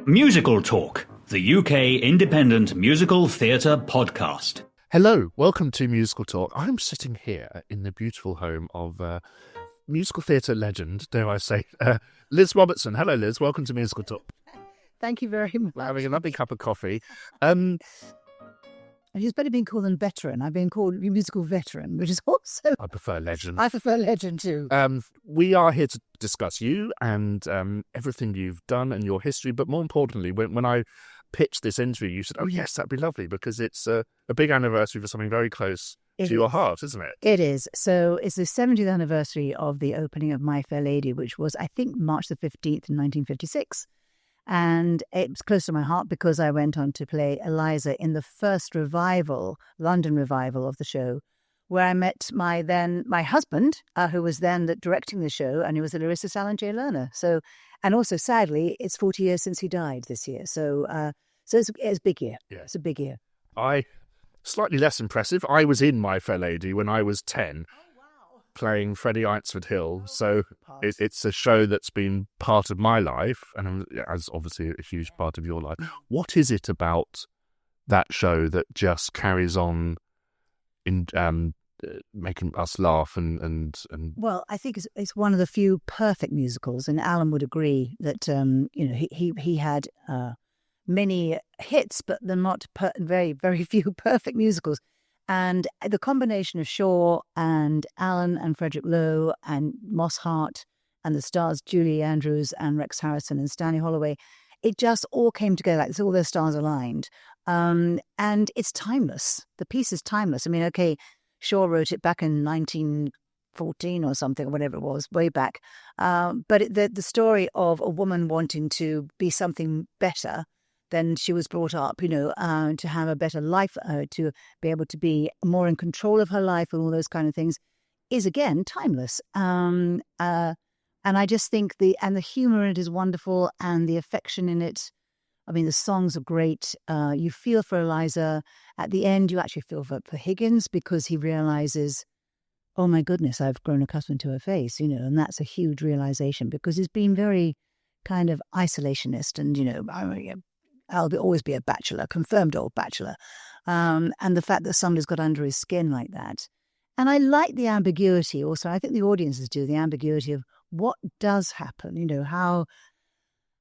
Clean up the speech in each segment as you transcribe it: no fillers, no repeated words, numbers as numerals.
MusicalTalk, the UK independent musical theatre podcast. Hello, welcome to Musical Talk. I'm sitting here in the beautiful home of musical theatre legend, dare I say, Liz Robertson. Hello, Liz. Welcome to Musical Talk. Thank you very much. We're having a lovely cup of coffee. It's better being called than veteran. I've been called musical veteran, which is also... I prefer legend. I prefer legend too. We are here to discuss you and everything you've done and your history. But more importantly, when I pitched this interview, you said, oh, yes, that'd be lovely because it's a big anniversary for something very close to your heart, isn't it? It is. So it's the 70th anniversary of the opening of My Fair Lady, which was, I think, March the 15th in 1956. And it was close to my heart because I went on to play Eliza in the first revival, London revival of the show, where I met my husband, who was then directing the show, and he was the lyricist Alan Jay Lerner. So, and also, sadly, it's 40 years since he died this year. So it's a big year. Yeah. It's a big year. Slightly less impressive. I was in My Fair Lady when I was 10. Playing Freddie Einsford Hill, so it's a show that's been part of my life, and as obviously a huge part of your life. What is it about that show that just carries on in making us laugh and? Well, I think it's one of the few perfect musicals, and Alan would agree that he had many hits, but they're not very very few perfect musicals. And the combination of Shaw and Alan and Frederick Lowe and Moss Hart and the stars Julie Andrews and Rex Harrison and Stanley Holloway, it just all came together like all their stars aligned. And it's timeless. The piece is timeless. I mean, okay, Shaw wrote it back in 1914 or something, or whatever it was, way back. But the story of a woman wanting to be something better than she was brought up, to have a better life, to be able to be more in control of her life and all those kind of things, is again timeless. And I just think the humor in it is wonderful, and the affection in it. I mean, the songs are great. You feel for Eliza. At the end, you actually feel for Higgins because he realizes, oh my goodness, I've grown accustomed to her face, and that's a huge realization because he's been very kind of isolationist, and I'll always be a bachelor, confirmed old bachelor. And the fact that somebody's got under his skin like that. And I like the ambiguity also. I think the audiences do, the ambiguity of what does happen, how,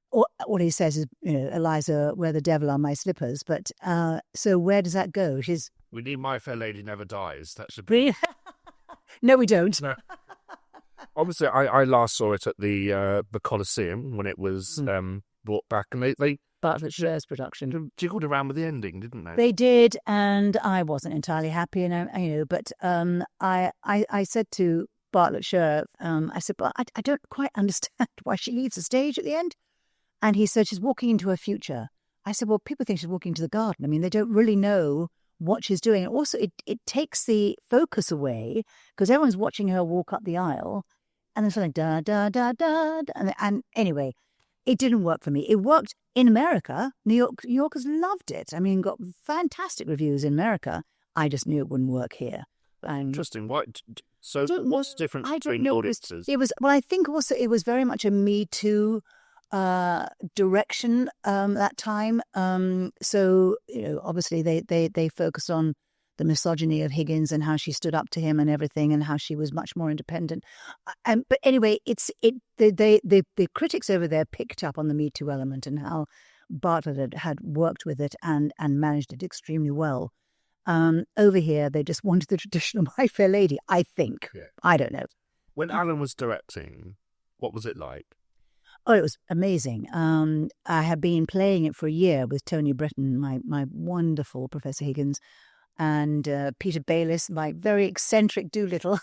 or what he says is, Eliza, where the devil are my slippers. But so where does that go? We need My Fair Lady Never Dies. That should be... No, we don't. No. Obviously, I last saw it at the Coliseum when it was brought back, and they Bartlett Sher's production jiggled around with the ending, didn't they? They did, and I wasn't entirely happy, but I said to Bartlett Sher, I said, but I don't quite understand why she leaves the stage at the end. And he said she's walking into her future. I said, well, people think she's walking to the garden. I mean, they don't really know what she's doing. And also, it takes the focus away because everyone's watching her walk up the aisle, and then something da da da da, and anyway. It didn't work for me. It worked in America. New Yorkers loved it. I mean, got fantastic reviews in America. I just knew it wouldn't work here. Interesting. What? So what's the difference between audiences? I think also it was very much a Me Too direction that time. So obviously they focused on the misogyny of Higgins and how she stood up to him and everything, and how she was much more independent. But anyway, the critics over there picked up on the Me Too element and how Bartlett had worked with it and managed it extremely well. Over here, they just wanted the traditional My Fair Lady, I think. Yeah. I don't know. When Alan was directing, what was it like? Oh, it was amazing. I had been playing it for a year with Tony Britton, my wonderful Professor Higgins, and Peter Bayliss, my very eccentric Doolittle.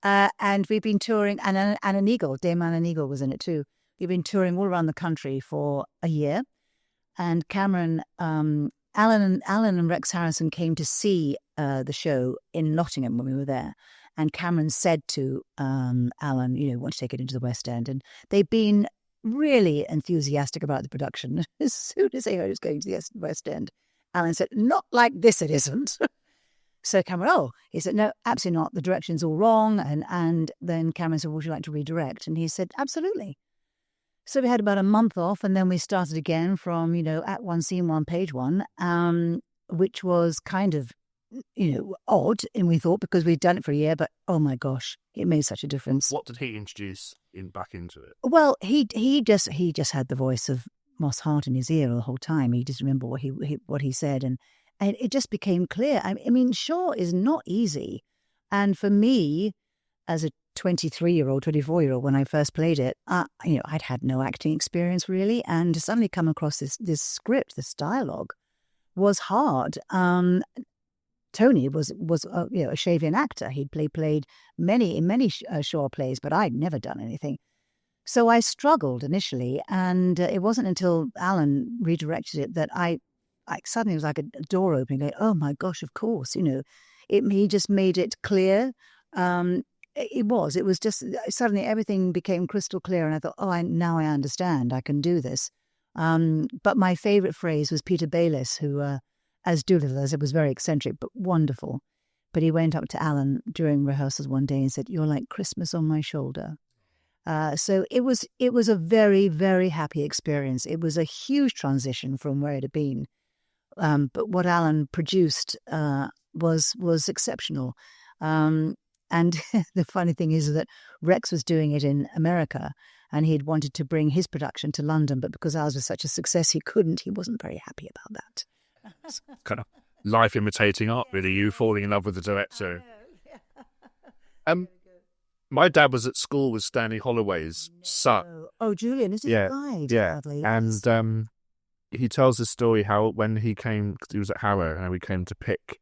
And we've been touring, and Anna Eagle, Dame Anna Eagle was in it too. We've been touring all around the country for a year. And Cameron, Alan and Rex Harrison came to see the show in Nottingham when we were there. And Cameron said to Alan, want to take it into the West End. And they've been really enthusiastic about the production. As soon as they heard it was going to the West End, Alan said, not like this, it isn't. So Cameron, he said, no, absolutely not. The direction's all wrong. And then Cameron said, would you like to redirect? And he said, absolutely. So we had about a month off, and then we started again from, Act 1, Scene 1, Page 1, which was kind of, odd, and we thought, because we'd done it for a year, but oh my gosh, it made such a difference. What did he introduce back into it? Well, he just had the voice of Moss Hart in his ear the whole time. He just remembered what he said, and it just became clear. I mean, Shaw is not easy, and for me, as a 23-year-old, 24-year-old, when I first played it, I'd had no acting experience really, and to suddenly come across this script, this dialogue, was hard. Tony was a Shavian actor. He'd played many Shaw plays, but I'd never done anything. So I struggled initially, and it wasn't until Alan redirected it that I suddenly was like a door opening. Like, oh my gosh, of course, he just made it clear. It was just suddenly everything became crystal clear, and I thought, now I understand. I can do this. But my favourite phrase was Peter Bayliss, who, as Doolittle, as it was very eccentric but wonderful. But he went up to Alan during rehearsals one day and said, "You're like Christmas on my shoulder." So it was a very, very happy experience. It was a huge transition from where it had been. But what Alan produced was exceptional. And the funny thing is that Rex was doing it in America, and he'd wanted to bring his production to London, but because ours was such a success, he couldn't. He wasn't very happy about that. It's kind of life imitating art, really. You falling in love with the director. My dad was at school with Stanley Holloway's son. Oh, Julian, is his guide? Yeah, Sadly. and he tells the story how when he came, because he was at Harrow, and we came to pick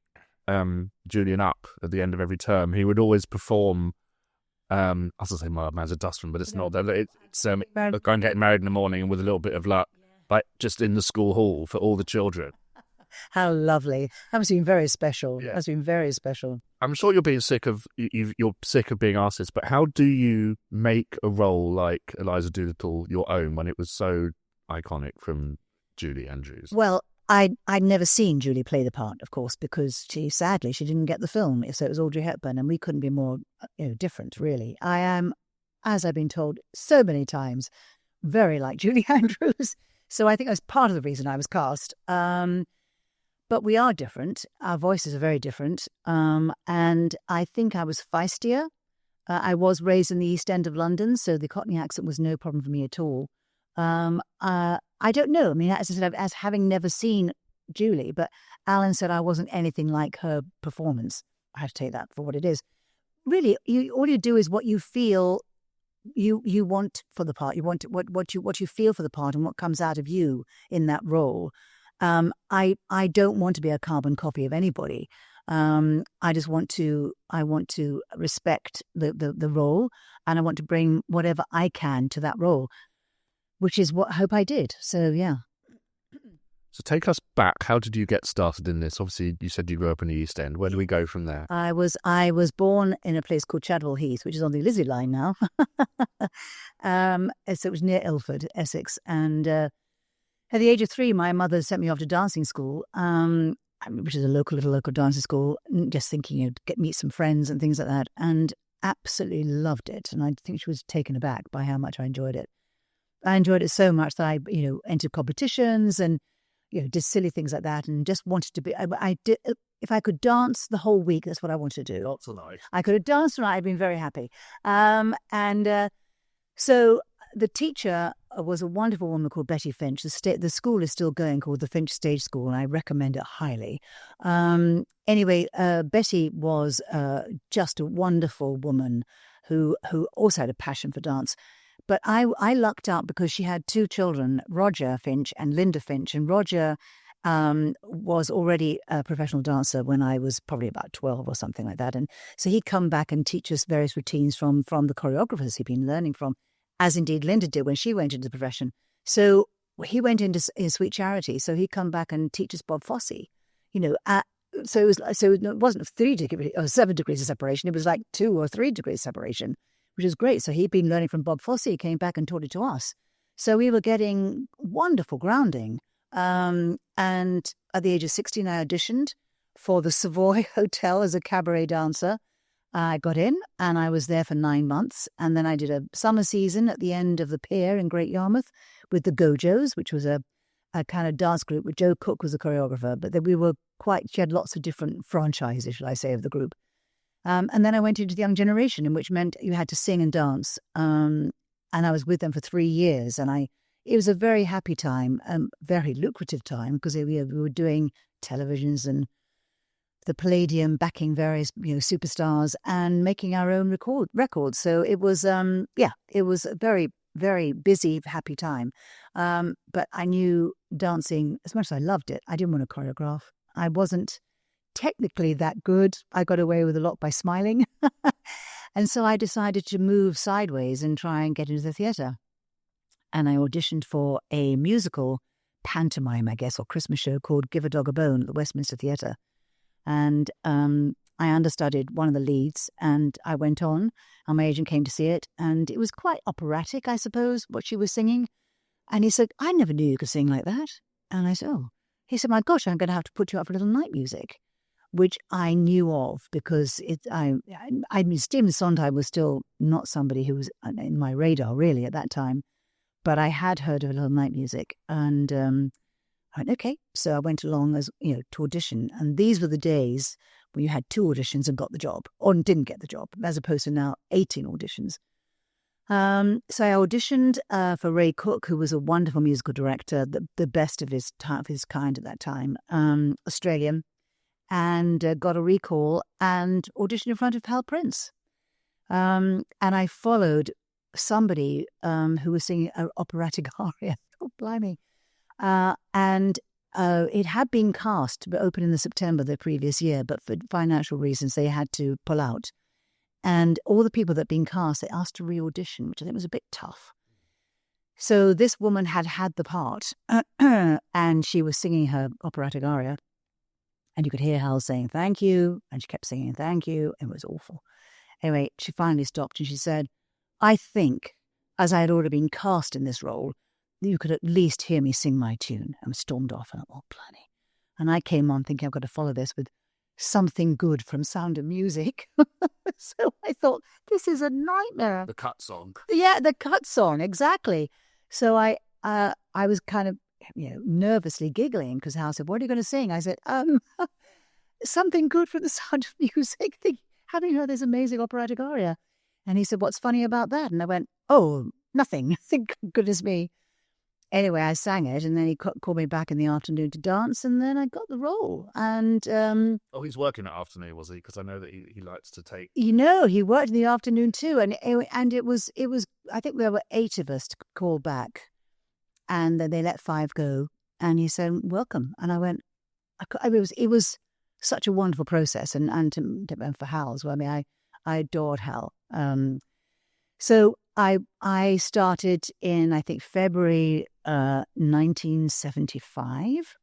Julian up at the end of every term, he would always perform. I was going to say "My Man's a Dustman," but it's not that. It's going getting married in the morning, and with a little bit of luck, like just in the school hall for all the children. How lovely! That must have been very special. Yeah. That's been very special. I'm sure you're being sick of you're sick of being asked this, but how do you make a role like Eliza Doolittle your own when it was so iconic from Julie Andrews? Well, I'd never seen Julie play the part, of course, because sadly she didn't get the film. So it was Audrey Hepburn, and we couldn't be more different, really. I am, as I've been told so many times, very like Julie Andrews. So I think that's part of the reason I was cast. But we are different. Our voices are very different. And I think I was feistier. I was raised in the East End of London, so the Cockney accent was no problem for me at all. I don't know. I mean, as I said, as having never seen Julie, but Alan said I wasn't anything like her performance. I have to take that for what it is. Really, all you do is what you feel you want for the part. You want what you feel for the part and what comes out of you in that role. I don't want to be a carbon copy of anybody. I just want to respect the role, and I want to bring whatever I can to that role, which is what I hope I did. So, yeah. So take us back. How did you get started in this? Obviously, you said you grew up in the East End. Where do we go from there? I was born in a place called Chadwell Heath, which is on the Lizzie line now. So it was near Ilford, Essex. And at the age of 3, my mother sent me off to dancing school, which is a little local dancing school, just thinking meet some friends and things like that, and absolutely loved it. And I think she was taken aback by how much I enjoyed it. I enjoyed it so much that I, entered competitions and, did silly things like that, and just wanted to be. I did. If I could dance the whole week, that's what I wanted to do. Lots of life. I could have danced and I'd been very happy. So the teacher was a wonderful woman called Betty Finch. The school is still going, called the Finch Stage School, and I recommend it highly. Anyway, Betty was just a wonderful woman who also had a passion for dance. But I lucked out because she had 2 children, Roger Finch and Linda Finch. And Roger was already a professional dancer when I was probably about 12 or something like that. And so he'd come back and teach us various routines from the choreographers he'd been learning from, as indeed Linda did when she went into the profession. So he went into Sweet Charity. So he'd come back and teach us Bob Fosse, so it wasn't 3 degrees or 7 degrees of separation. It was like 2 or 3 degrees separation, which is great. So he'd been learning from Bob Fosse, he came back and taught it to us. So we were getting wonderful grounding. And at the age of 16, I auditioned for the Savoy Hotel as a cabaret dancer. I got in and I was there for 9 months. And then I did a summer season at the end of the pier in Great Yarmouth with the Gojos, which was a kind of dance group with Joe Cook was the choreographer. But then she had lots of different franchises, should I say, of the group. And then I went into the young generation, which meant you had to sing and dance. And I was with them for 3 years. And it was a very happy time, very lucrative time, because we were doing televisions and the Palladium, backing various superstars and making our own records. So it was it was a very, very busy, happy time. But I knew dancing, as much as I loved it, I didn't want to choreograph. I wasn't technically that good. I got away with a lot by smiling. And so I decided to move sideways and try and get into the theatre. And I auditioned for a musical pantomime, I guess, or Christmas show called Give a Dog a Bone at the Westminster Theatre. And I understudied one of the leads, and I went on, and my agent came to see it, and it was quite operatic, I suppose, what she was singing. And he said, I never knew you could sing like that. And I said, oh. He said, my gosh, I'm going to have to put you up for a little night music, which I knew of because I mean, Stephen Sondheim was still not somebody who was in my radar, really, at that time. But I had heard of a little night music, and I went, okay. So I went along to audition. And these were the days when you had 2 auditions and got the job, or didn't get the job, as opposed to now 18 auditions. So I auditioned for Ray Cook, who was a wonderful musical director, the best of his kind at that time, Australian, and got a recall and auditioned in front of Hal Prince. And I followed somebody who was singing an operatic aria. Oh, blimey. And it had been cast, but opened in the September the previous year, but for financial reasons, they had to pull out. And all the people that had been cast, they asked to re-audition, which I think was a bit tough. So this woman had the part, and she was singing her operatic aria, and you could hear Hal saying, thank you, and she kept singing, thank you. It was awful. Anyway, she finally stopped, and she said, I think, as I had already been cast in this role, you could at least hear me sing my tune. And stormed off. And I thought, oh, bloody. And I came on thinking I've got to follow this with something good from Sound of Music. So I thought, this is a nightmare. The cut song. Yeah, the cut song, exactly. So I was kind of nervously giggling because Hal said, what are you going to sing? I said, something good from the Sound of Music, having heard this amazing operatic aria. And he said, what's funny about that? And I went, oh, nothing. Thank goodness me. Anyway, I sang it, and then he called me back in the afternoon to dance, and then I got the role. And he's working at afternoon, was he? Because I know that he likes to take. He worked in the afternoon too, and it was. I think there were 8 of us to call back, and then they let 5 go. And he said, "Welcome," and I went. It was such a wonderful process, and for Hal as well. I mean, I adored Hal. So I started in, I think, February 1975,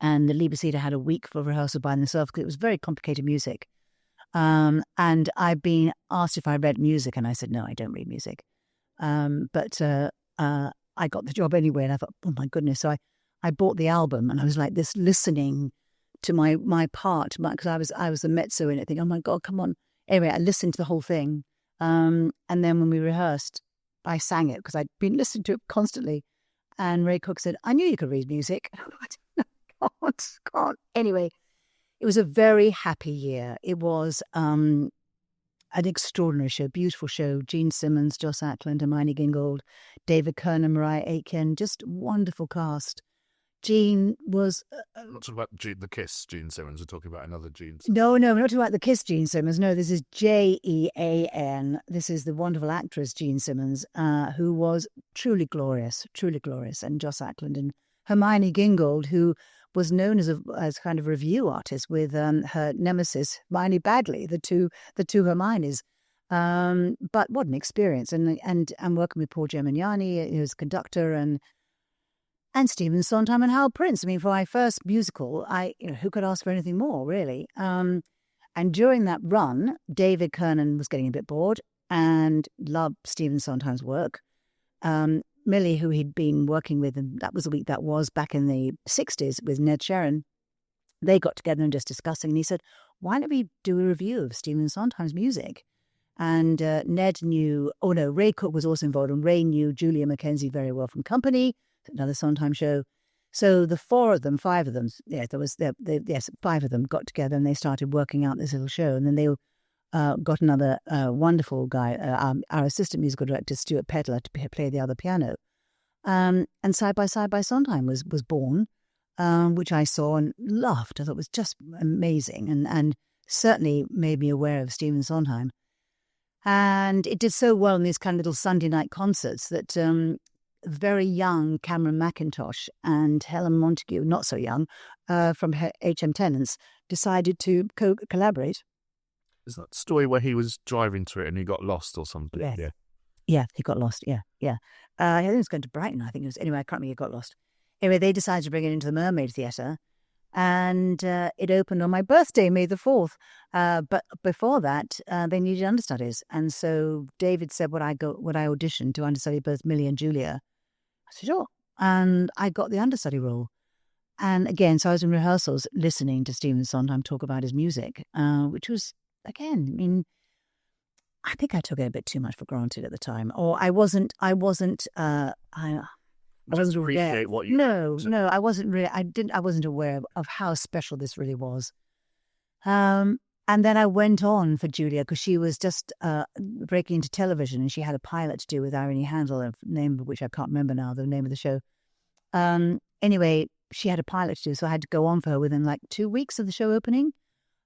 and the Liebeslieder had a week for rehearsal by themselves because it was very complicated music. And I've been asked if I read music, and I said, no, I don't read music. But I got the job anyway, and I thought, oh my goodness. So I bought the album, and I was like this, listening to my part, because I was the mezzo in it, thinking, oh my God, come on. Anyway, I listened to the whole thing. And then when we rehearsed, I sang it because I'd been listening to it constantly. And Ray Cook said, I knew you could read music. God. Anyway, it was a very happy year. It was an extraordinary show, beautiful show. Gene Simmons, Joss Ackland, Hermione Gingold, David Kerner, Mariah Aitken, just wonderful cast. Gene was... I'm not talking about the Kiss Gene Simmons. We're talking about another Gene Simmons. No, we're not talking about the Kiss Gene Simmons. No, this is Jean. This is the wonderful actress Gene Simmons, who was truly glorious. And Joss Ackland and Hermione Gingold, who was known as kind of review artist with her nemesis, Hermione Badley, the two Hermiones. But what an experience. And working with Paul Gemignani, who's conductor, and Stephen Sondheim and Hal Prince. I mean, for my first musical, who could ask for anything more, really? And during that run, David Kernan was getting a bit bored and loved Stephen Sondheim's work. Millie, who he'd been working with, and that was the week that was back in the 60s with Ned Sherrin, they got together and just discussing. And he said, why don't we do a review of Stephen Sondheim's music? And Ned knew, Ray Cook was also involved, and Ray knew Julia Mackenzie very well from Company, another Sondheim show. So the five of them, five of them got together and they started working out this little show. And then they got another wonderful guy, our assistant musical director, Stuart Pedler, to play the other piano. And Side by Sondheim was born, which I saw and loved. I thought it was just amazing and certainly made me aware of Stephen Sondheim. And it did so well in these kind of little Sunday night concerts that very young Cameron McIntosh and Helen Montague, not so young, from HM Tenants, decided to collaborate. Is that the story where he was driving to it and he got lost or something? Yes. Yeah, he got lost. Yeah. I think it was going to Brighton. I think it was. Anyway, I can't remember. He got lost. Anyway, they decided to bring it into the Mermaid Theatre. And it opened on my birthday, May the 4th. But before that, they needed understudies. And so David said, would I audition to understudy both Millie and Julia? I said, sure. And I got the understudy role. And again, so I was in rehearsals listening to Stephen Sondheim talk about his music, which was, again, I think I took it a bit too much for granted at the time. Or I wasn't appreciate what you No, I wasn't really. I wasn't aware of how special this really was. And then I went on for Julia because she was just breaking into television, and she had a pilot to do with Irene Handel, a name of which I can't remember now, the name of the show. Anyway, she had a pilot to do, so I had to go on for her within like 2 weeks of the show opening.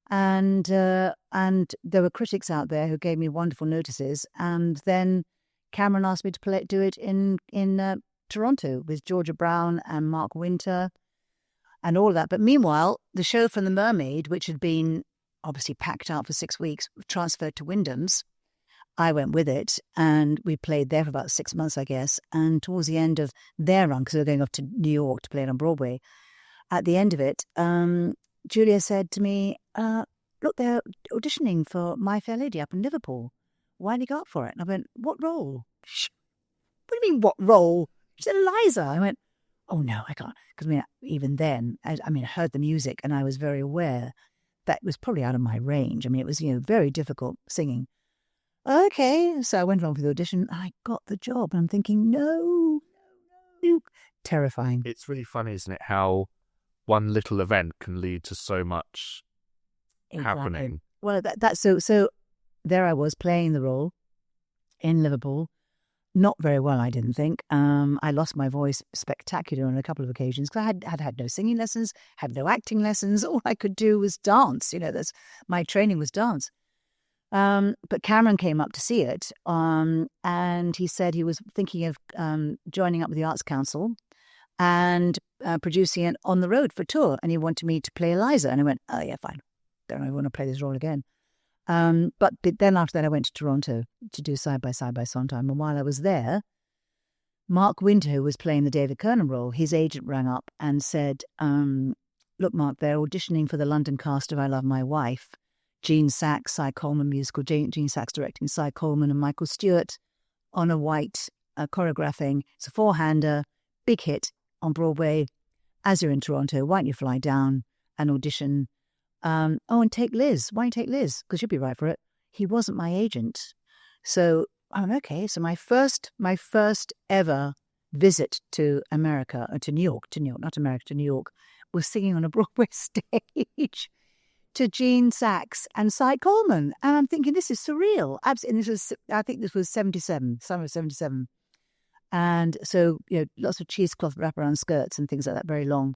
And there were critics out there who gave me wonderful notices. And then Cameron asked me to do it in Toronto with Georgia Brown and Mark Winter and all of that. But meanwhile, the show from The Mermaid, which had been obviously packed out for 6 weeks, transferred to Wyndham's. I went with it and we played there for about 6 months, I guess. And towards the end of their run, because they were going off to New York to play it on Broadway, at the end of it, Julia said to me, look, they're auditioning for My Fair Lady up in Liverpool. Why don't you go up for it? And I went, what role? What do you mean, what role? She said, Eliza. I went, oh, no, I can't. Because, even then, I heard the music and I was very aware that it was probably out of my range. It was, very difficult singing. Okay, so I went along for the audition. I got the job. And I'm thinking, no. Terrifying. It's really funny, isn't it, how one little event can lead to so much happening. Well, that's so there I was playing the role in Liverpool. Not very well, I didn't think. I lost my voice spectacularly on a couple of occasions because I had no singing lessons, had no acting lessons. All I could do was dance. My training was dance. But Cameron came up to see it, and he said he was thinking of joining up with the Arts Council and producing it on the road for tour, and he wanted me to play Eliza. And I went, oh, yeah, fine. Don't really want to play this role again. But then after that, I went to Toronto to do Side by Sondheim. And while I was there, Mark Winter, who was playing the David Kernan role, his agent rang up and said, look, Mark, they're auditioning for the London cast of I Love My Wife. Gene Sachs, Cy Coleman musical, Gene Sachs directing, Cy Coleman and Michael Stewart on a white choreographing. It's a four-hander, big hit on Broadway. As you're in Toronto, why don't you fly down and audition? And take Liz. Why don't you take Liz? Because you'll be right for it. He wasn't my agent. So I'm okay. So my first ever visit to America, or to New York, not America, to New York, was singing on a Broadway stage to Gene Sachs and Cy Coleman. And I'm thinking, this is surreal. Absolutely. I think this was 77, summer of 77. And so, lots of cheesecloth wraparound skirts and things like that, very long.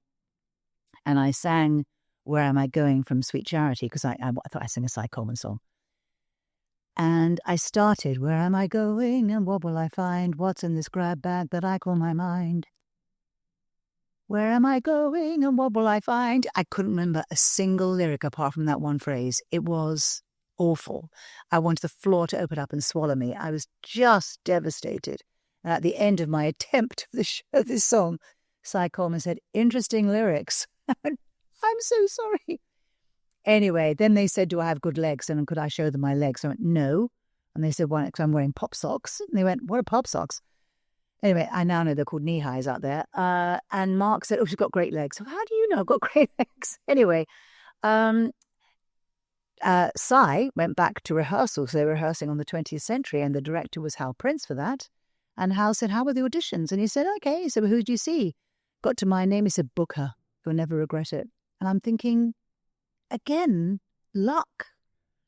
And I sang Where Am I Going from Sweet Charity, because I thought I sang a Cy Coleman song. And I started, where am I going and what will I find? What's in this grab bag that I call my mind? Where am I going and what will I find? I couldn't remember a single lyric apart from that one phrase. It was awful. I wanted the floor to open up and swallow me. I was just devastated. And at the end of my attempt of this song, Cy Coleman said, interesting lyrics. I'm so sorry. Anyway, then they said, do I have good legs? And could I show them my legs? I went, no. And they said, why? Because I'm wearing pop socks. And they went, what are pop socks? Anyway, I now know they're called knee highs out there. And Mark said, oh, she's got great legs. So how do you know I've got great legs? Anyway, Cy went back to rehearsal. So they were rehearsing on the 20th century, and the director was Hal Prince for that. And Hal said, "How were the auditions?" And he said, "Okay." He said, "Well, who did you see?" Got to my name. He said, "Book her. You'll never regret it." And I'm thinking, again, luck.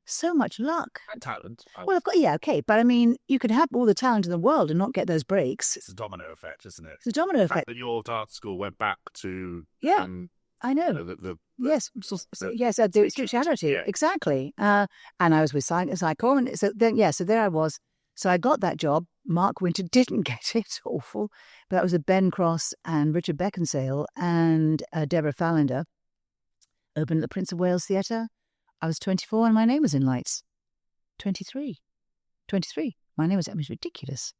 So much luck. And talent. Well, okay. But I mean, you could have all the talent in the world and not get those breaks. It's a domino effect, isn't it? It's a domino The effect. fact that your dance school went back to... I know. Yes, the spirituality, Yeah. exactly. And I was with Psycho, and so there I was. So I got that job. Mark Winter didn't get it. Awful. But that was with Ben Cross and Richard Beckinsale and Deborah Fallender. Opened at the Prince of Wales Theatre. I was 24 and my name was in lights. 23. My name was... It was ridiculous.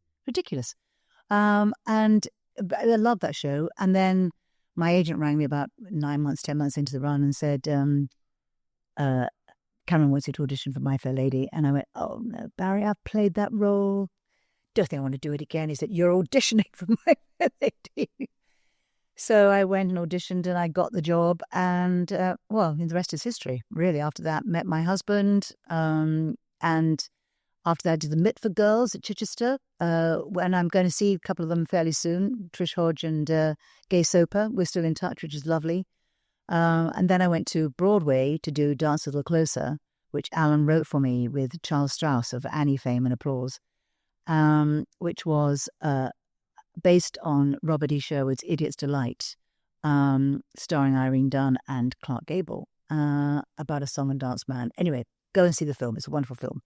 And I loved that show. And then my agent rang me about 10 months into the run and said, Cameron wants you to audition for My Fair Lady. And I went, "Oh, no, Barry, I've played that role. Don't think I want to do it again." He said, "You're auditioning for My Fair Lady." So I went and auditioned and I got the job. And, the rest is history, really. After that, met my husband. And after that, I did the Mitford Girls at Chichester. And I'm going to see a couple of them fairly soon, Trish Hodge and Gay Soper. We're still in touch, which is lovely. And then I went to Broadway to do Dance a Little Closer, which Alan wrote for me with Charles Strauss of Annie fame and applause, which was based on Robert E. Sherwood's Idiot's Delight, starring Irene Dunn and Clark Gable, about a song and dance man. Anyway, go and see the film. It's a wonderful film.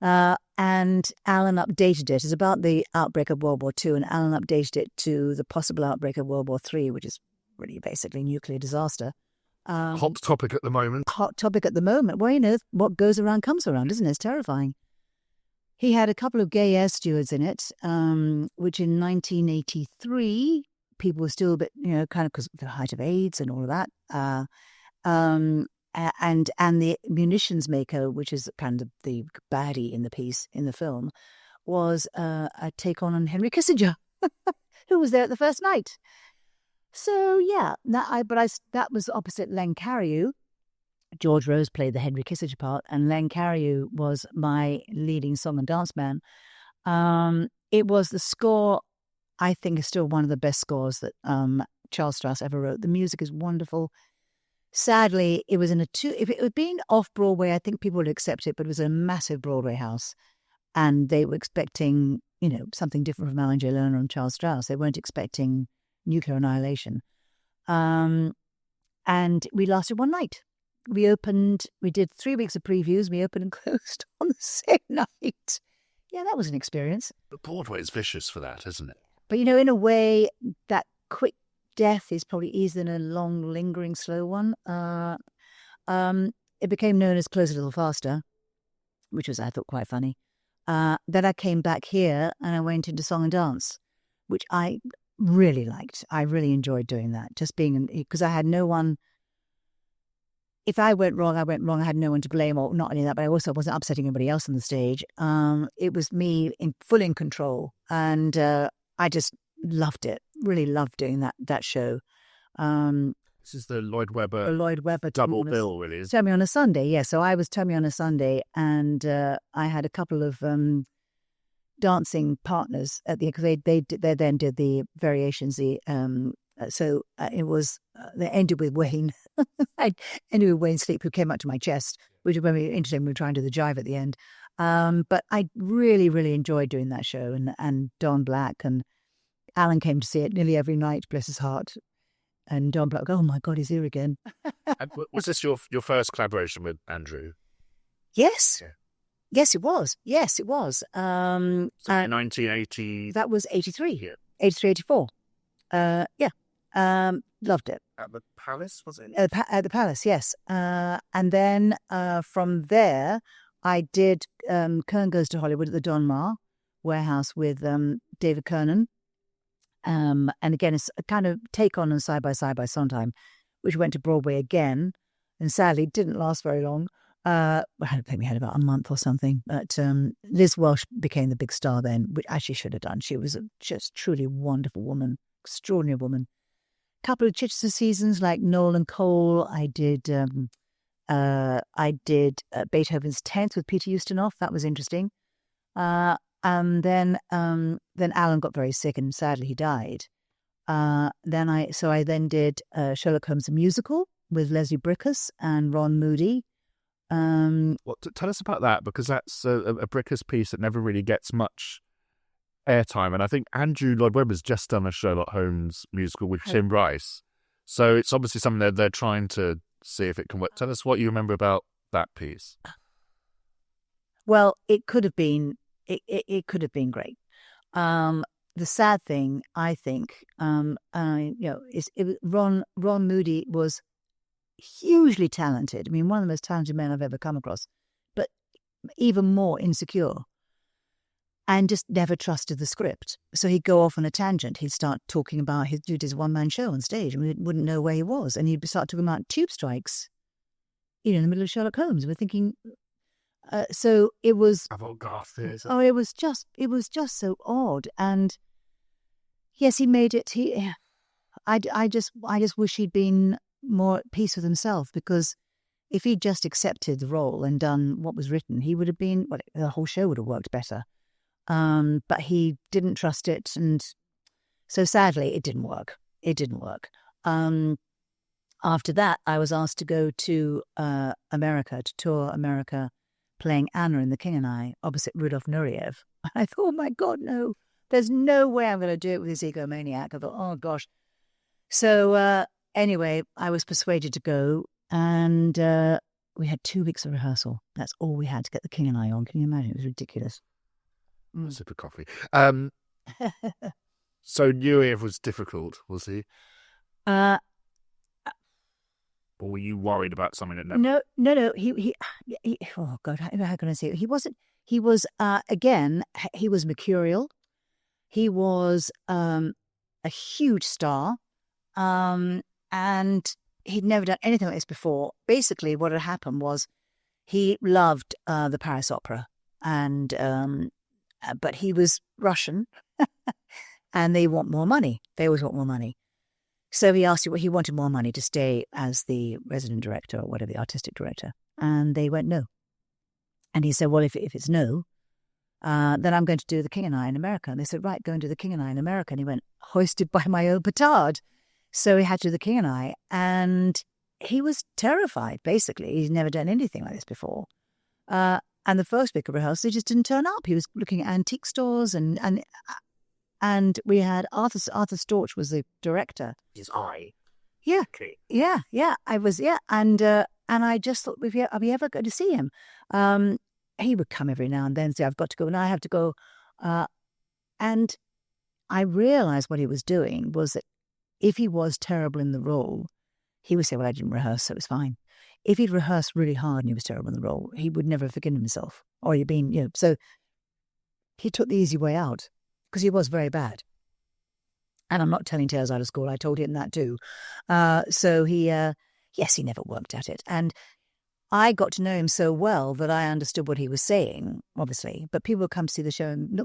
And Alan updated it. It's about the outbreak of World War II, and Alan updated it to the possible outbreak of World War III, which is really basically nuclear disaster. Hot topic at the moment. Well, what goes around comes around, isn't it? It's terrifying. He had a couple of gay air stewards in it, which in 1983, people were still a bit, kind of because of the height of AIDS and all of that. And the munitions maker, which is kind of the baddie in the piece, in the film, was a take on Henry Kissinger, who was there at the first night. So, yeah, that was opposite Len Cariou. George Rose played the Henry Kissinger part, and Len Cariou was my leading song and dance man. It was the score, I think, is still one of the best scores that Charles Strauss ever wrote. The music is wonderful. Sadly, it was if it had been off Broadway, I think people would accept it, but it was a massive Broadway house, and they were expecting, something different from Alan Jay Lerner and Charles Strauss. They weren't expecting nuclear annihilation. And we lasted one night. We did 3 weeks of previews. We opened and closed on the same night. Yeah, that was an experience. But Broadway's vicious for that, isn't it? But, in a way, that quick death is probably easier than a long, lingering, slow one. It became known as Close a Little Faster, which was, I thought, quite funny. Then I came back here and I went into song and dance, which I really liked. I really enjoyed doing that, just being, because I had no one. If I went wrong, I went wrong. I had no one to blame, or not only that, but I also wasn't upsetting anybody else on the stage. It was me full in control, and I just loved it. Really loved doing that show. This is the Lloyd Webber double bill, really. Tell Me on a Sunday, yeah. So I was Tell Me on a Sunday, and I had a couple of dancing partners at the, because they then did the variations. It was they ended with Wayne. I ended with Wayne Sleep, who came up to my chest, which was very interesting. We were trying to do the jive at the end. But I really, really enjoyed doing that show, and Don Black and Alan came to see it nearly every night, bless his heart. And Don Black, oh my God, he's here again. And was this your first collaboration with Andrew? Yes. Yeah. Yes, it was. So 1980. That was 83. Yeah. 83, 84. Loved it. At the Palace, was it? At the Palace, yes. And then from there, I did Kern Goes to Hollywood at the Donmar Warehouse with David Kernan. And again, it's a kind of take on and side by Sondheim, which went to Broadway again, and sadly didn't last very long. I think we had about a month or something. But Liz Welsh became the big star then, which actually should have done. She was a just truly wonderful woman, extraordinary woman. Couple of Chichester seasons like Noel and Cole. I did I did Beethoven's 10th with Peter Ustinov. That was interesting. And then Alan got very sick, and sadly he died. I then did Sherlock Holmes the musical with Leslie Bricusse and Ron Moody. Tell us about that, because that's a Bricusse piece that never really gets much airtime, and I think Andrew Lloyd Webber's just done a Sherlock Holmes musical with Tim Rice, so it's obviously something that they're trying to see if it can work. Tell us what you remember about that piece. Well, it could have been great. The sad thing, I think, is Ron Moody was hugely talented. I mean, one of the most talented men I've ever come across, but even more insecure, and just never trusted the script. So he'd go off on a tangent. He'd start talking about his one-man show on stage, and we wouldn't know where he was. And he'd start talking about tube strikes, in the middle of Sherlock Holmes. We're thinking, so it was avant-garde theatre. Oh, it was just so odd. And yes, he made it. I just wish he'd been more at peace with himself, because if he'd just accepted the role and done what was written, he would have been. Well, the whole show would have worked better. But he didn't trust it, and so sadly, it didn't work. After that, I was asked to go to America, to tour America, playing Anna in The King and I, opposite Rudolf Nureyev. I thought, oh my God, no, there's no way I'm going to do it with this egomaniac. I thought, oh gosh. So anyway, I was persuaded to go, and we had 2 weeks of rehearsal. That's all we had to get The King and I on. Can you imagine? It was ridiculous. Sip of coffee. So Nureyev was difficult, was he? Or were you worried about something that never... No. He oh God, how can I say it? He wasn't. He was again. He was mercurial. He was a huge star, and he'd never done anything like this before. Basically, what had happened was he loved the Paris Opera, and but he was Russian, and they want more money. They always want more money. So he asked he wanted more money to stay as the resident director or whatever, the artistic director. And they went, no. And he said, well, if it's no, then I'm going to do The King and I in America. And they said, right, go and do The King and I in America. And he went, hoisted by my own petard. So he had to do The King and I. And he was terrified, basically. He'd never done anything like this before. And the first week of rehearsal, he just didn't turn up. He was looking at antique stores, and we had Arthur Storch was the director. His eye. Yeah. Okay. Yeah. I was, yeah. And I just thought, are we ever going to see him? He would come every now and then, say, I've got to go, and I have to go. And I realized what he was doing was that if he was terrible in the role, he would say, well, I didn't rehearse, so it was fine. If he'd rehearsed really hard and he was terrible in the role, he would never have forgiven himself. Or he'd been, so he took the easy way out, because he was very bad. And I'm not telling tales out of school. I told him that too. So he never worked at it. And I got to know him so well that I understood what he was saying, obviously. But people would come to see the show and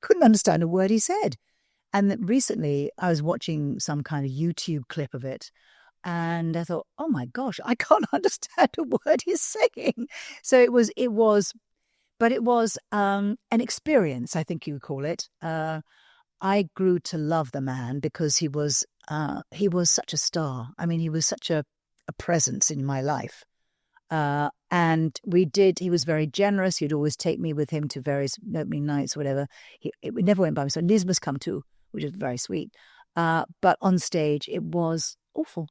couldn't understand a word he said. And recently I was watching some kind of YouTube clip of it. And I thought, oh my gosh, I can't understand a word he's saying. So it was an experience, I think you would call it. I grew to love the man because he was such a star. I mean, he was such a presence in my life. And he was very generous. He'd always take me with him to various opening nights, whatever. It never went by me. So Liz must come too, which is very sweet. But on stage, it was awful.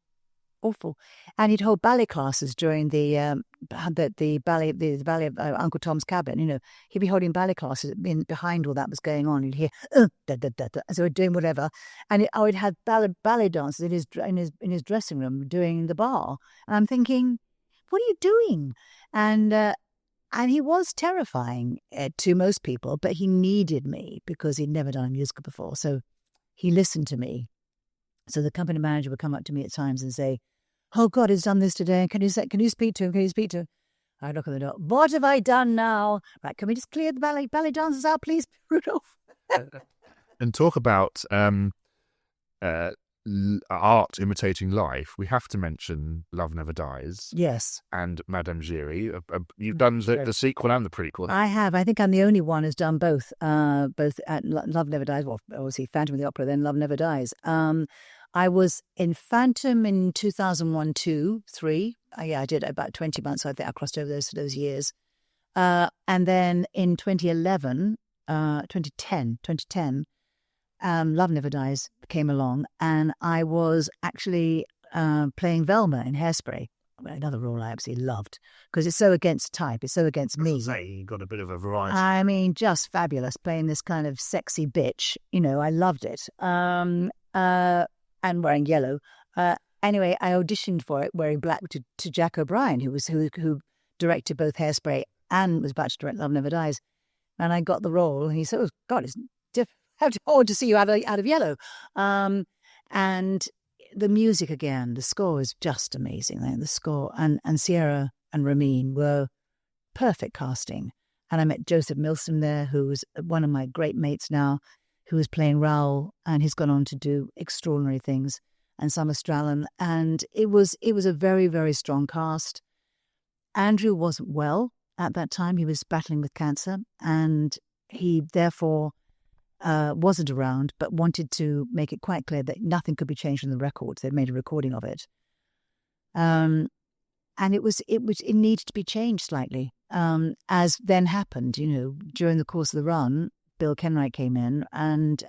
And he'd hold ballet classes during the ballet of Uncle Tom's Cabin. He'd be holding ballet classes behind all that was going on. You'd hear da, da, da, da, so we're doing whatever, and I would have ballet dancers in his dressing room doing the bar, and I'm thinking, what are you doing? And he was terrifying to most people, but he needed me because he'd never done a musical before, so he listened to me. So the company manager would come up to me at times and say, oh, God, he's done this today. Can you speak to him? Can you speak to him? I'd knock on the door. What have I done now? Right, can we just clear the ballet dancers out, please, Rudolph? And talk about art imitating life, we have to mention Love Never Dies. Yes. And Madame Giry. You've done the sequel and the prequel. I have. I think I'm the only one who's done both. Both at Love Never Dies. Well, obviously Phantom of the Opera, then Love Never Dies. I was in Phantom in 2001, 2, 3. I did about 20 months. I think I crossed over those years. And then in 2010, Love Never Dies came along, and I was actually playing Velma in Hairspray. Another role I absolutely loved because it's so against type, it's so against me. You got a bit of a variety. I mean, just fabulous, playing this kind of sexy bitch. I loved it. And wearing yellow. Anyway, I auditioned for it wearing black to Jack O'Brien, who directed both Hairspray and was about to direct Love Never Dies. And I got the role, and he said, "Oh God, it's hard to see you out of yellow." And the music again, the score is just amazing. The score and Sierra and Ramin were perfect casting. And I met Joseph Milsom there, who was one of my great mates now, who was playing Raoul, and he's gone on to do extraordinary things. And Summer Strallen, and it was a very, very strong cast. Andrew wasn't well at that time; he was battling with cancer, and he therefore wasn't around, but wanted to make it quite clear that nothing could be changed in the records. They'd made a recording of it, and it needed to be changed slightly, as then happened. During the course of the run, Bill Kenwright came in and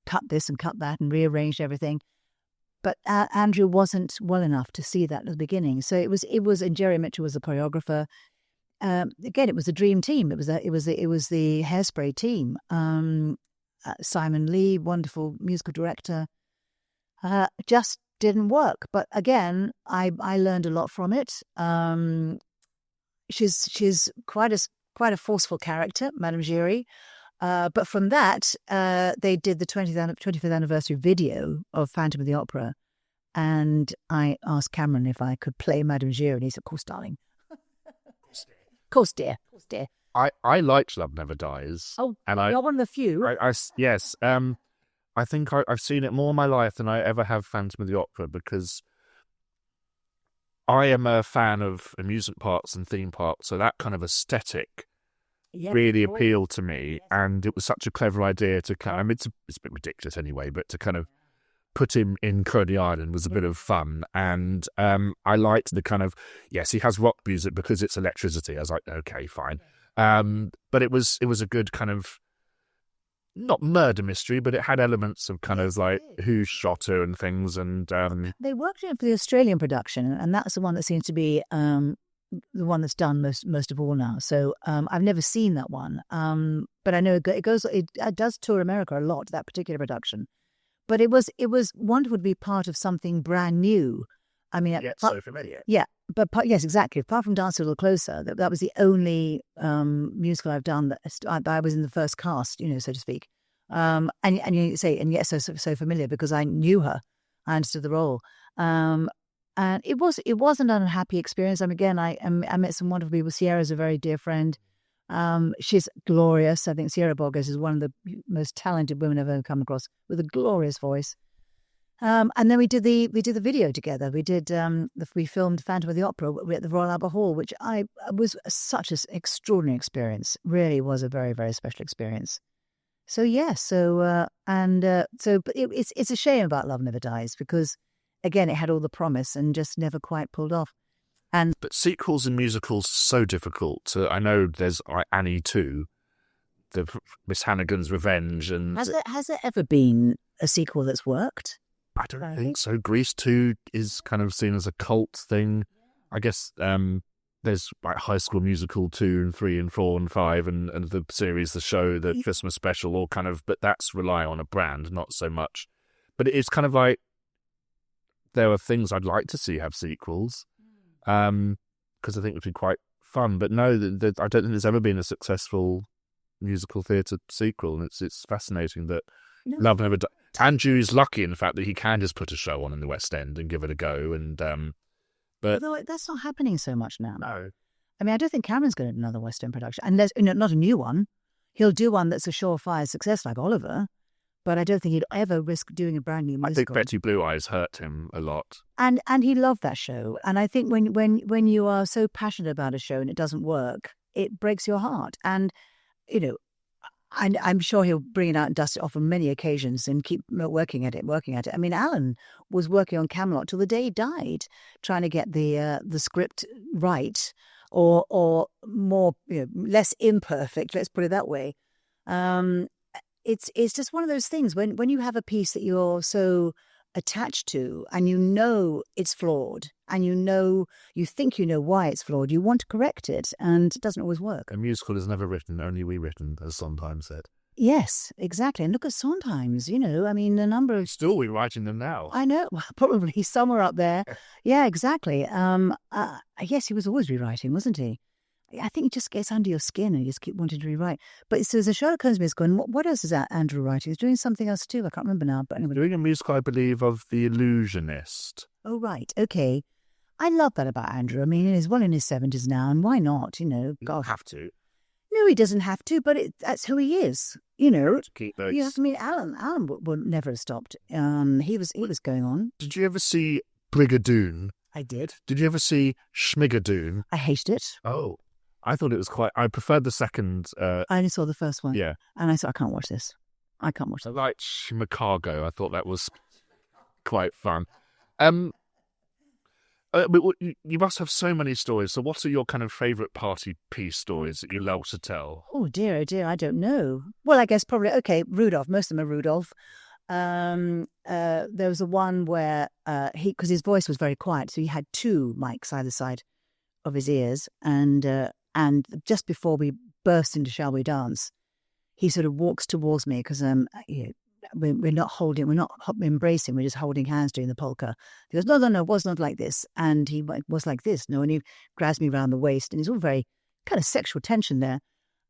cut this and cut that and rearranged everything. But Andrew wasn't well enough to see that at the beginning. So it was, and Jerry Mitchell was the choreographer. Again, it was a dream team. It was the Hairspray team. Simon Lee, wonderful musical director, just didn't work. But again, I learned a lot from it. She's quite a forceful character, Madame Giry. But from that, they did the 25th anniversary video of Phantom of the Opera, and I asked Cameron if I could play Madame Giry, and he said, "Of course, darling." Of course, dear. I liked Love Never Dies. Oh, and you're one of the few. Yes. I think I've seen it more in my life than I ever have Phantom of the Opera, because I am a fan of amusement parks and theme parks, so that kind of aesthetic really appealed to me, and it was such a clever idea to kind of, it's a bit ridiculous anyway, but to kind of put him in Coney Island was a bit of fun. And I liked the kind of, yes, he has rock music because it's electricity. I was like, okay, fine. But it was a good kind of, not murder mystery, but it had elements of kind of like who shot her and things. And they worked on it for the Australian production, and that's the one that seems to be the one that's done most of all now. So I've never seen that one, but I know it does tour America a lot, that particular production. But it was wonderful to be part of something brand new. I mean, so familiar. Yeah, but yes, exactly. Apart from Dance a Little Closer, that was the only musical I've done that I was in the first cast, so to speak. And you say, and yes, so familiar because I knew her, I understood the role. And it wasn't an unhappy experience. Again, I met some wonderful people. Sierra's a very dear friend. She's glorious. I think Sierra Boggess is one of the most talented women I've ever come across, with a glorious voice. And then we did the video together. We filmed Phantom of the Opera at the Royal Albert Hall, which was such an extraordinary experience. Really was a very, very special experience. So yes, but it's a shame about Love Never Dies, because again, it had all the promise and just never quite pulled off. But sequels in musicals are so difficult. I know there's Annie 2, the Miss Hannigan's Revenge, and has there ever been a sequel that's worked? I don't think so. Grease 2 is kind of seen as a cult thing. I guess there's like High School Musical 2 and 3 and 4 and 5 and the series, the show, the Christmas special, all kind of, but that's rely on a brand, not so much. But it is kind of like, there are things I'd like to see have sequels, because I think it would be quite fun. But no, I don't think there's ever been a successful musical theatre sequel, and it's fascinating that Love Never Dies. Andrew is lucky in the fact that he can just put a show on in the West End and give it a go. And but although that's not happening so much now. No, I mean, I don't think Cameron's going to do another West End production, unless not a new one. He'll do one that's a surefire success like Oliver. but I don't think he'd ever risk doing a brand new musical. I think Betty Blue Eyes hurt him a lot. And he loved that show. And I think when you are so passionate about a show and it doesn't work, it breaks your heart. And, you know, I'm sure he'll bring it out and dust it off on many occasions and keep working at it. I mean, Alan was working on Camelot till the day he died, trying to get the script right or more, you know, less imperfect. Let's put it that way. It's just one of those things when you have a piece that you're so attached to and you know it's flawed and you think you know why it's flawed, you want to correct it, and it doesn't always work. A musical is never written, only rewritten, as Sondheim said. Yes, exactly. And look at Sondheim's, you know, I mean, the number of... Still rewriting them now. I know, probably somewhere up there. Yeah, exactly. Yes, he was always rewriting, wasn't he? I think it just gets under your skin and you just keep wanting to rewrite. But so there's a Sherlock Holmes musical, and what else is Andrew writing? He's doing something else too. I can't remember now. But anyway. Doing a musical, I believe, of The Illusionist. Oh, right. Okay. I love that about Andrew. I mean, he's well in his 70s now, and why not? You know, God, have to. No, he doesn't have to, but that's who he is. You know, to keep those. You have to mean Alan would never have stopped. He was going on. Did you ever see Brigadoon? I did. Did you ever see Schmigadoon? I hated it. Oh. I thought it was I preferred the second. I only saw the first one. Yeah. And I thought, I can't watch this. I can't watch this. I liked Chicago. I thought that was quite fun. But you must have so many stories. So what are your kind of favourite party piece stories that you love to tell? Oh, dear, I don't know. Well, I guess probably, okay, Rudolph. Most of them are Rudolph. There was a one where because his voice was very quiet, so he had two mics either side of his ears, and just before we burst into Shall We Dance, he sort of walks towards me because we're not embracing, we're just holding hands during the polka. He goes, no, it was not like this. And he was like this, no, and he grabs me around the waist, and he's all very kind of sexual tension there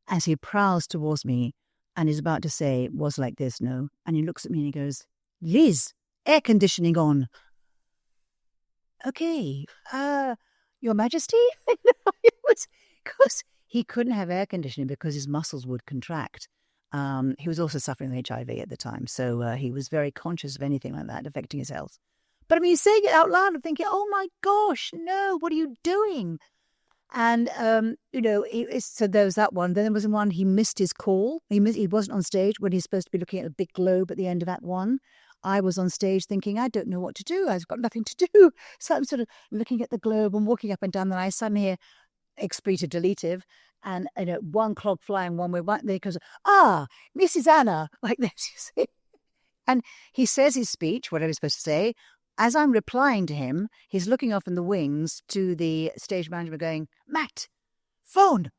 as he prowls towards me and he's about to say, was like this, no. And he looks at me and he goes, Liz, air conditioning on. Okay, Your Majesty? It was because he couldn't have air conditioning because his muscles would contract. He was also suffering with HIV at the time, so he was very conscious of anything like that affecting his health. But I mean, saying it out loud, I'm thinking, oh my gosh, no, what are you doing? And, so there was that one. Then there was one, he missed his call. He wasn't on stage when he's supposed to be looking at a big globe at the end of Act 1. I was on stage thinking, I don't know what to do. I've got nothing to do. So I'm sort of looking at the globe and walking up and down, and I suddenly hear expletive deletive, and one clog flying one way. There goes, Mrs. Anna, like this, you see. And he says his speech, whatever he's supposed to say. As I'm replying to him, he's looking off in the wings to the stage manager going, Matt, phone,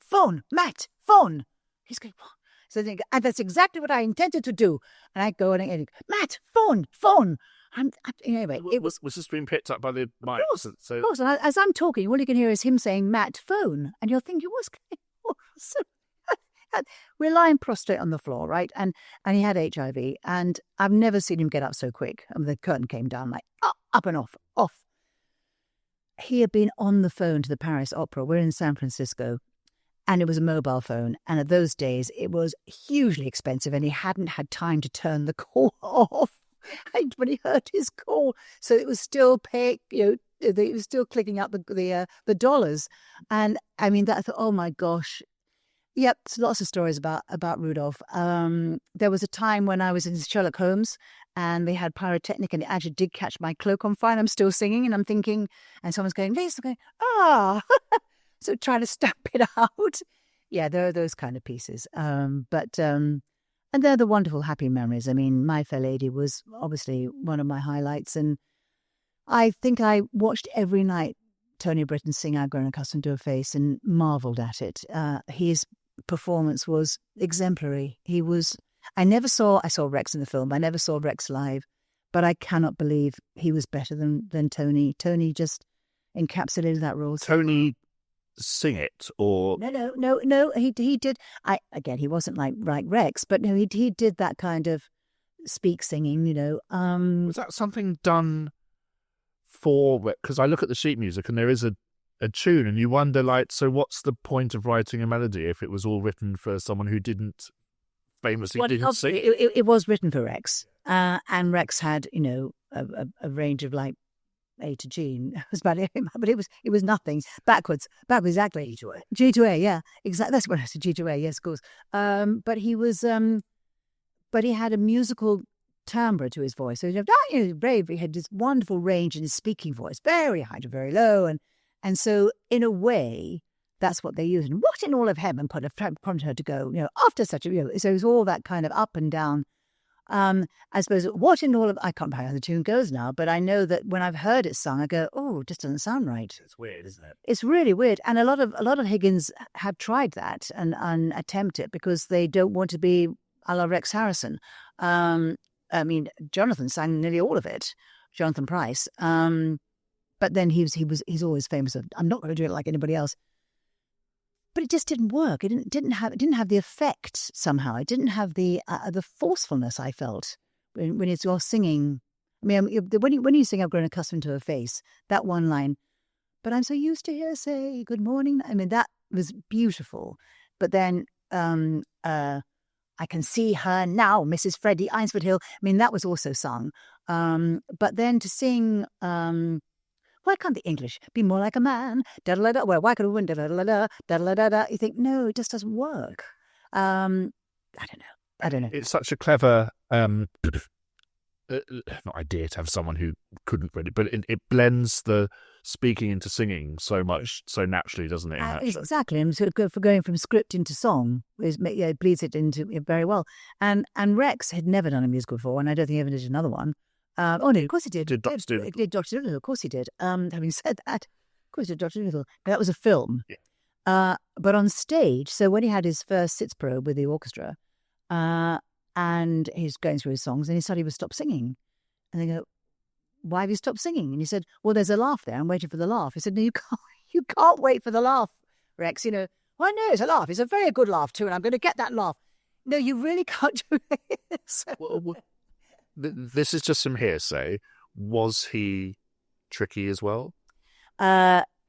Matt, phone. He's going, what? So I think, and that's exactly what I intended to do. And I go and Matt, phone. Anyway, was this being picked up by the mic? Of course. And as I'm talking, all you can hear is him saying, Matt, phone. And you're thinking, what's going on? So, we're lying prostrate on the floor, right? And he had HIV, and I've never seen him get up so quick. I mean, the curtain came down like up and off. He had been on the phone to the Paris Opera. We're in San Francisco, and it was a mobile phone. And at those days, it was hugely expensive, and he hadn't had time to turn the call off when he heard his call. So it was still it was still clicking out the dollars. And I mean, I thought, oh my gosh. Yep, lots of stories about Rudolph. There was a time when I was in Sherlock Holmes and they had pyrotechnic, and it actually did catch my cloak on fire. And I'm still singing, and I'm thinking, and someone's going, Liz, I'm going, so trying to stamp it out. Yeah, there are those kind of pieces. And they're the wonderful, happy memories. I mean, My Fair Lady was obviously one of my highlights, and I think I watched every night Tony Britton sing I've Grown Accustomed to a Face and marvelled at it. His performance was exemplary. I saw Rex in the film. I never saw Rex live, but I cannot believe he was better than Tony. Tony just encapsulated that role. Tony sing it, or no. He did. He wasn't like Rex, but no, he did that kind of speak singing. Was that something done for? Because I look at the sheet music and there is a tune, and you wonder, so what's the point of writing a melody if it was all written for someone who didn't famously Well, didn't sing. it was written for Rex, and Rex had, a range of like A to G. It was about it, but it was nothing backwards, exactly. G to A, yeah, exactly. That's what I said. G to A, yes, of course. But he was, but he had a musical timbre to his voice. So he had this wonderful range in his speaking voice, very high to very low, and so in a way, that's what they used. And what in all of heaven prompted her to go, after such a, so it was all that kind of up and down. I suppose what in all of, I can't remember how the tune goes now, but I know that when I've heard it sung, I go, oh, it just doesn't sound right. It's weird, isn't it? It's really weird. And a lot of Higgins have tried that and attempt it because they don't want to be a la Rex Harrison. I mean, Jonathan sang nearly all of it, Jonathan Price. But then he's always famous of, I'm not going to do it like anybody else. But it just didn't work. It didn't have the effect somehow. It didn't have the forcefulness I felt when it's all singing. I mean, when you sing "I've grown accustomed to her face," that one line, "But I'm so used to hear say good morning." I mean, that was beautiful. But then I can see her now, Mrs. Freddie Eynsford Hill. I mean, that was also sung. But then to sing. Why can't the English be more like a man? Da-da-da-da. Well, why can't a woman? Da-da-da-da. Da-da-da-da. You think, no, it just doesn't work. I don't know. It's such a clever, not idea to have someone who couldn't read it, but it blends the speaking into singing so much, so naturally, doesn't it? Exactly. And sort of for going from script into song, it bleeds it into it very well. And Rex had never done a musical before, and I don't think he ever did another one. No, of course he did. Did Dr. Dolittle. Did Dr. Dolittle, of course he did. Having said that, of course he did Dr. Dolittle. That was a film. Yeah. But on stage, so when he had his first sitzprobe with the orchestra, and he's going through his songs, and he suddenly would stop singing. And they go, why have you stopped singing? And he said, well, there's a laugh there. I'm waiting for the laugh. He said, no, you can't wait for the laugh, Rex. Well, no, it's a laugh. It's a very good laugh, too, and I'm going to get that laugh. No, you really can't do it. This is just some hearsay. Was he tricky as well?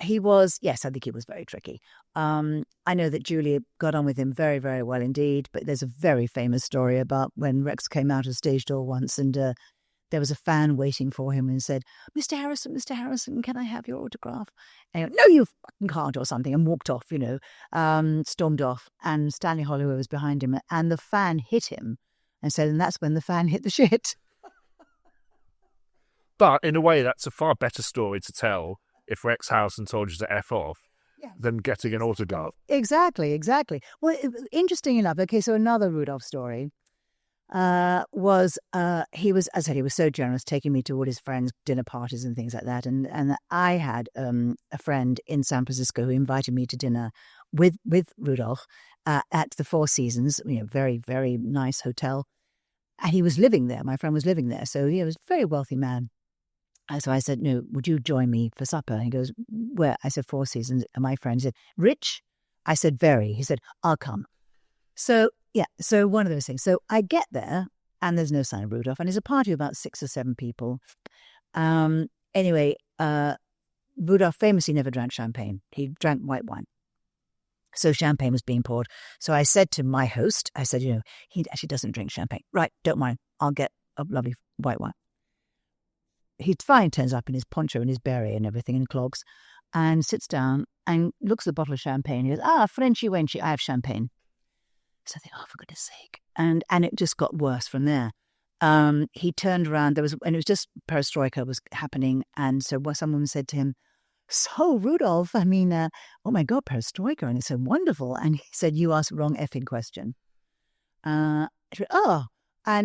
He was, yes, I think he was very tricky. I know that Julia got on with him very, very well indeed, but there's a very famous story about when Rex came out of stage door once and there was a fan waiting for him and said, Mr. Harrison, can I have your autograph? And he went, no, you fucking can't, or something, and walked off, stormed off. And Stanley Holloway was behind him, and the fan hit him. And so then that's when the fan hit the shit. But in a way, that's a far better story to tell if Rex Harrison told you to F off than getting an autograph. Exactly. Well, interesting enough, okay, so another Rudolf story was he was, as I said, he was so generous, taking me to all his friends' dinner parties and things like that. And I had a friend in San Francisco who invited me to dinner with Rudolf at the Four Seasons, very, very nice hotel. And he was living there. My friend was living there. So he was a very wealthy man. And so I said, no, would you join me for supper? And he goes, where? I said, Four Seasons. And my friend said, rich? I said, very. He said, I'll come. So, so one of those things. So I get there and there's no sign of Rudolph. And it's a party of about 6 or 7 people. Anyway, Rudolph famously never drank champagne. He drank white wine. So champagne was being poured. So I said to my host, I said, he actually doesn't drink champagne. Right, don't mind. I'll get a lovely white wine. He turns up in his poncho and his beret and everything and clogs and sits down and looks at the bottle of champagne. He goes, Frenchy wenchy, I have champagne. So I think, for goodness sake. And it just got worse from there. He turned around, and it was just perestroika was happening. And so someone said to him, so Rudolph, I mean, oh my God, perestroika, and it's so wonderful. And he said, you asked the wrong effing question. And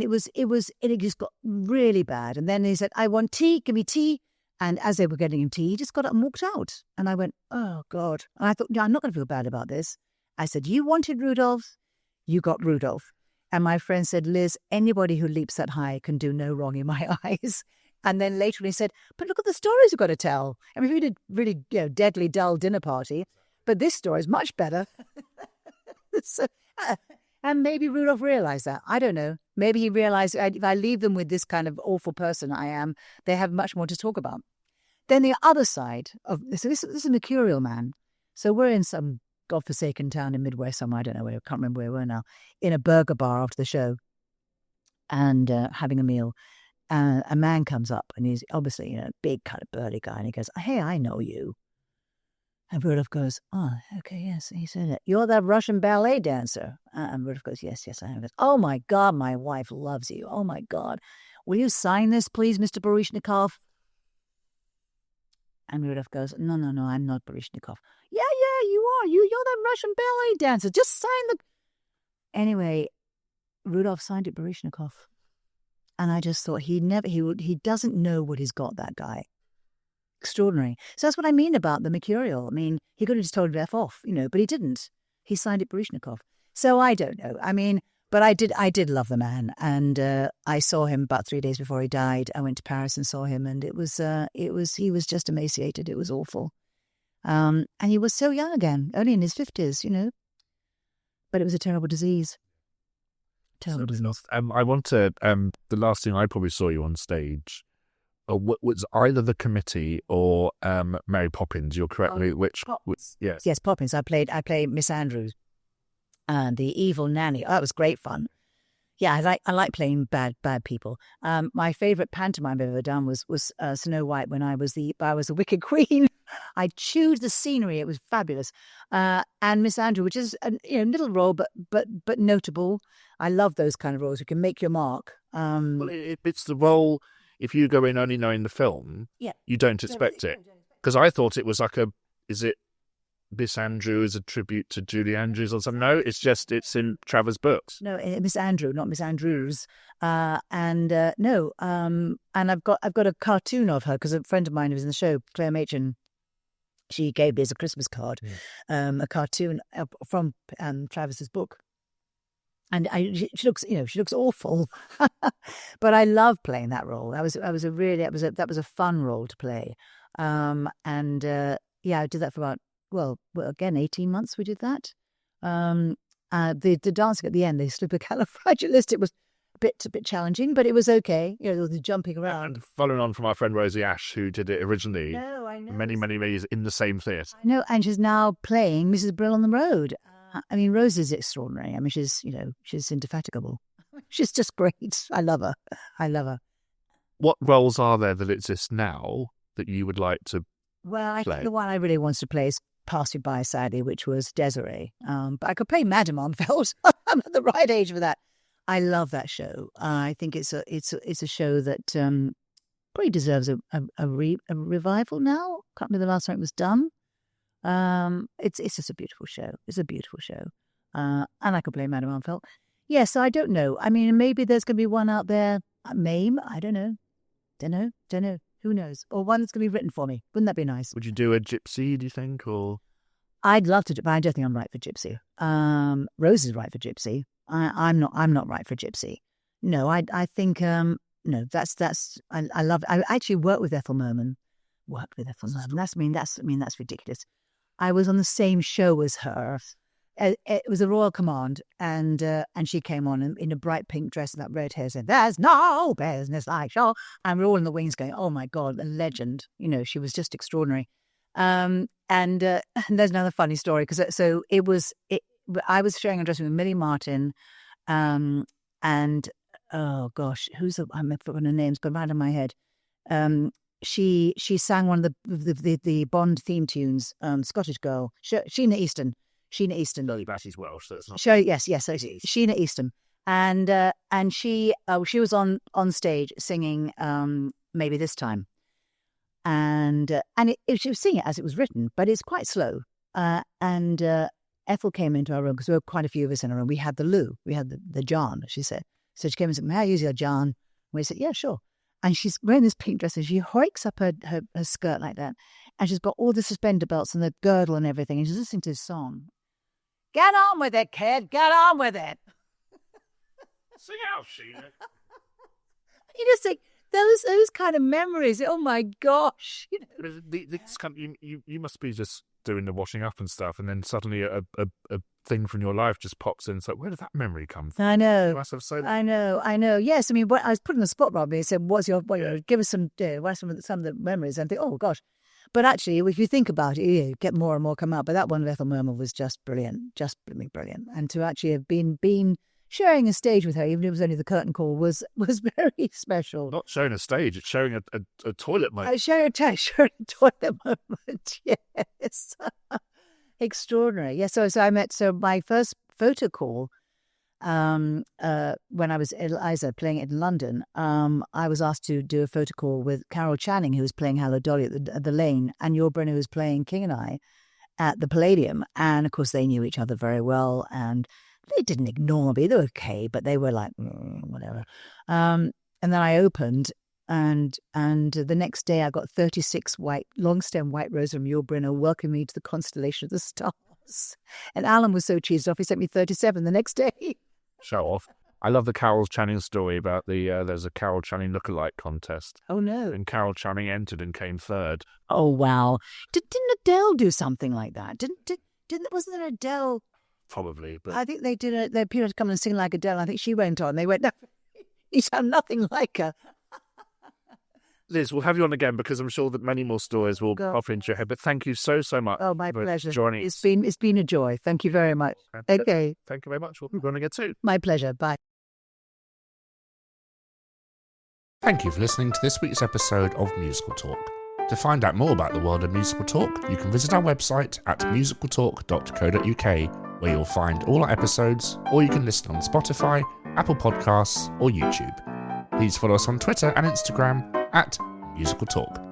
it just got really bad. And then he said, I want tea, give me tea. And as they were getting him tea, he just got up and walked out. And I went, oh God. And I thought, I'm not going to feel bad about this. I said, you wanted Rudolph, you got Rudolph. And my friend said, Liz, anybody who leaps that high can do no wrong in my eyes. And then later he said, but look at the stories we've got to tell. I mean, we did really deadly dull dinner party, but this story is much better. And maybe Rudolph realized that. I don't know. Maybe he realized if I leave them with this kind of awful person I am, they have much more to talk about. Then the other side of this is a mercurial man. So we're in some godforsaken town in Midwest somewhere, I don't know where, I can't remember where we were now, in a burger bar after the show and having a meal. A man comes up and he's obviously, you know, big kind of burly guy, and he goes, "Hey, I know you." And Rudolf goes, "Oh, okay, yes." He said, "You're that Russian ballet dancer." And Rudolf goes, yes, I am. He goes, "Oh my God, my wife loves you. Oh my God. Will you sign this, please, Mr. Baryshnikov?" And Rudolf goes, No, I'm not Baryshnikov." Yeah, you are. You're that Russian ballet dancer. Just sign the... Anyway, Rudolf signed it Baryshnikov. And I just thought he doesn't know what he's got, that guy. Extraordinary. So that's what I mean about the mercurial. I mean, he could have just told him to F off, you know, but he didn't. He signed it Baryshnikov. So I don't know. I mean, but I did love the man. And I saw him about 3 days before he died. I went to Paris and saw him, and he was just emaciated. It was awful. And he was so young again, only in his 50s, you know. But it was a terrible disease. Terrible disease. I want to, the last thing I probably saw you on stage was either The Committee or Mary Poppins. You're correct. Yes. Yes, Poppins. I played Miss Andrews, the evil nanny. Oh, that was great fun. Yeah, I like playing bad people. My favourite pantomime I've ever done was Snow White, when I was the Wicked Queen. I chewed the scenery; it was fabulous. And Miss Andrew, which is a little role, but notable. I love those kind of roles. You can make your mark. Well, it's the role. If you go in only knowing the film, you don't expect it. Because I thought it was like is it Miss Andrew is a tribute to Julie Andrews or something? No, it's in Travers' books. No, Miss Andrew, not Miss Andrews. And I've got a cartoon of her because a friend of mine who was in the show, Claire Machin, she gave me as a Christmas card a cartoon from Travis's book. And she looks awful, but I love playing that role. That was a fun role to play. I did that for about, again, 18 months we did that. The dancing at the end, the supercalifragilistic, it was a bit challenging, but it was okay. You know, the jumping around. And following on from our friend Rosie Ash, who did it originally, I know. many years in the same theatre. I know, and she's now playing Mrs. Brill on the Road. I mean, Rose is extraordinary. I mean, she's indefatigable. She's just great. I love her. What roles are there that exist now that you would like to play? I think the one I really wanted to play is Pass You By, sadly, which was Desiree. But I could play Madame Armfeld. I'm at the right age for that. I love that show. I think it's a show that probably deserves a revival now. Can't remember the last time it was done. It's just a beautiful show. It's a beautiful show. And I could play Madame Armfeld. Yes, I don't know. I mean, maybe there's going to be one out there, Mame. I don't know. Don't know. Who knows? Or one that's going to be written for me. Wouldn't that be nice? Would you do a gypsy, do you think? Or I'd love to do, but I don't think I'm right for gypsy. Rose is right for gypsy. I'm not right for gypsy. No, I think no. I love. I actually worked with Ethel Merman. That's ridiculous. I was on the same show as her. It was a Royal Command, and she came on in a bright pink dress and that red hair, said, "There's no business like show," and we're all in the wings going, "Oh my God, a legend!" You know, she was just extraordinary. And there's another funny story because I was sharing a dressing room with Millie Martin, and oh gosh, I'm forgetting her name's gone right in my head. She sang one of the Bond theme tunes, Scottish Girl, Sheena Easton. Lily Batty's Welsh, so it's not. Yes, Sheena Easton, and she was on stage singing Maybe This Time, and she was singing it as it was written, but it's quite slow. And Ethel came into our room because there were quite a few of us in our room. We had the loo, we had the John. She said, so she came and said, "May I use your John?" We said, "Yeah, sure." And she's wearing this pink dress and she hoiks up her skirt like that. And she's got all the suspender belts and the girdle and everything. And she's listening to this song. "Get on with it, kid. Get on with it." Sing out, Sheena. You just think, those kind of memories. Oh, my gosh. You know. You must be just doing the washing up and stuff. And then suddenly a thing from your life just pops in. It's like, where did that memory come from? I know. You must have so... I know. Yes, I mean, I was put on the spot, Robbie. He said, give us some, what are some of the memories? And I think, oh, gosh. But actually, if you think about it, you get more and more come out. But that one, Ethel Merman, was just brilliant, just brilliant. And to actually have been sharing a stage with her, even if it was only the curtain call, was very special. Not showing a stage, it's showing a toilet moment. Sharing a toilet moment, yes. Extraordinary. Yeah, so my first photo call, when I was Eliza playing it in London, I was asked to do a photo call with Carol Channing, who was playing Hello Dolly at the Lane, and Yul Brynner, who was playing King and I at the Palladium. And of course, they knew each other very well, and they didn't ignore me. They were okay, but they were like, whatever. And then I opened, and the next day I got 36 long stem white roses from Yul Brynner welcoming me to the constellation of the stars. And Alan was so cheesed off, he sent me 37 the next day. Show off. I love the Carol Channing story about there's a Carol Channing lookalike contest. Oh, no. And Carol Channing entered and came third. Oh, wow. Didn't Adele do something like that? Wasn't there Adele? Probably, but I think they did. They people had come and sing like Adele. I think she went on. They went, no, you sound nothing like her. Liz, we'll have you on again because I'm sure that many more stories will pop into your head. But thank you so much. Oh, my pleasure. Joining. It's been a joy. Thank you very much. Okay. Thank you very much. We'll be on again soon. My pleasure. Bye. Thank you for listening to this week's episode of Musical Talk. To find out more about the world of musical talk, you can visit our website at musicaltalk.co.uk, where you'll find all our episodes, or you can listen on Spotify, Apple Podcasts, or YouTube. Please follow us on Twitter and Instagram at Musical Talk.